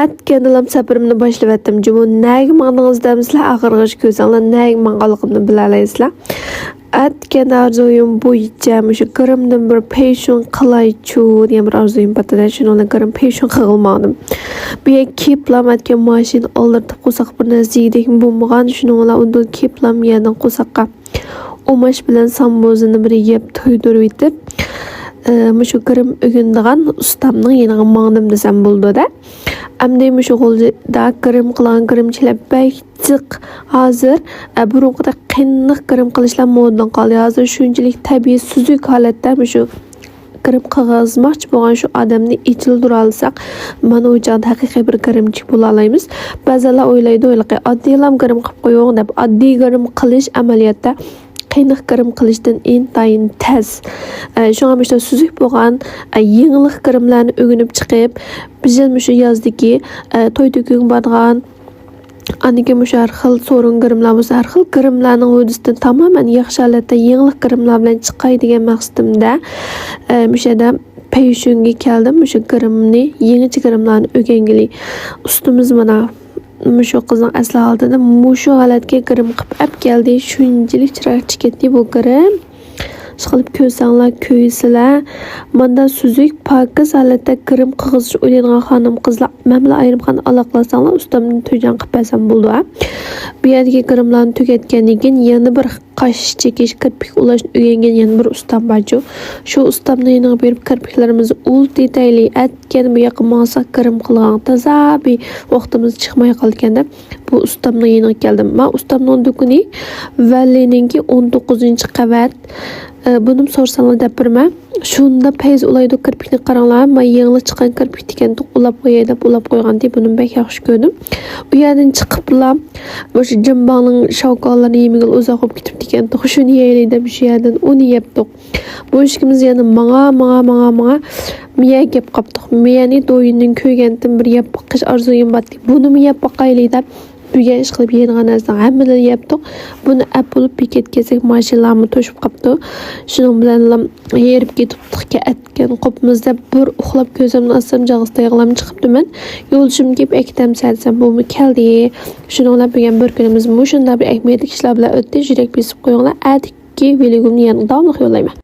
Atgandilam safarimni boshlavatdim. Jumu nega ma'ningizda axirgacha ko'rsanglar, nega manqaligimni bilalaysizlar. Atgan arzuyim bo'yicha shu kirimdan bir peshon qilaychu degan bir arzuyim patida. Shuni kirim peshon qilmadim. Bu keplam atgan mashina oldirib qo'saq bir nazdek bo'lmagan. Shuni ular unda keplam yerdan qo'saqqa omash bilan sambozini bir yeb to'ydirib etib shu kirim o'gindigan ustamning yeniga mangdim desam bo'ldi-da. Amday shu qo'lda kirim qilgan kirimchilar baytiq hozir burunqida qinniq kirim qilishlar modadan qoldi. Hozir shunchalik tabiiy suzuk holatda shu kirim qog'ozmoqchi bo'lgan shu odamni ichildira olsak, mana u joyda haqiqiy bir kirimchi bo'la olamiz. Ba'zilar o'ylaydi, oddiylam kirim qilib qo'ying deb. Oddiy kirim qilish amaliyotda qiynoq kirim qilishdan intayin tez. Shunga işte suzuk bo'lgan yenglik kirimlarni o'ginib chiqib, biz shu yozdagi to'y to'kung borgan aniki har xil sorun kirimlar bo'lsa, har xil kirimlarning o'zidan tamoman yaxshi holatda yenglik kirimlar bilan chiqay degan maqsadimda o'shada payshunga keldim. Shu kirimni, yangicha kirimlarni o'gangili ustimiz mana shu qizning asli holatida shu holatga kirim qilib olib keldi. Shunchalik chiroq chiqdi bu kirim. Qilib ko'rsanglar, ko'ysizlar. Manda suzuk pokiz holatda kirim qig'izish o'ylaydigan xonim qizlar mamla ayrimxon aloqlasanglar, ustamni to'yjon qilib bersam bo'ldi. Bu yerdagi kirimlarni tugatgandan keyin yana bir qash chekish, kirpik ulashni o'rgangan yana bir ustam bor. Shu ustamni yana berib kirpiklarimizni ul detayli atgan bu yoqqa maqsad kirim qilgan tazabi vaqtimiz chiqmay qolganda bu ustamni yana keldim. Men ustamning do'koni Vallininki 19-qavat. Bunum sorsanglar deb birma. Shunda payz ulaydi kirpikni qaranglar. Men yangi chiqqan kirpik degan ulab qo'yay deb ulab qo'ygan deb buni bek yaxshi ko'rdim. Bu yerdan chiqiblar o'sha jimbaning shavkonlarini yemiga uzoq olib ketib degan shuni yeylik deb shu yerdan uni yebdik. Bu ishimiz yana manga miya gap qopdik. Miyani do'yindan ko'ygandim bir yeb qish arzuyim bor. Buni mi yeb boqaylik deb buga ish qilib yeydigan narsa hammadan yebdik. Buni apple paket kelsak mashinlarni to'shib qopdi. Shuning bilan yerib ketibdik atgan qopimizda bir uxlab ko'zimni assam jag'ista yig'lam chiqibdiman. Yo'lishim kelib ektam sarsam bu keldi. Shuninglar bo'lgan bir kunimiz shunda bir ahmiyatli ishlar bilan o'tdi. Yurak besib qo'yinglar. Atki veligumni yana davomli yo'llayman.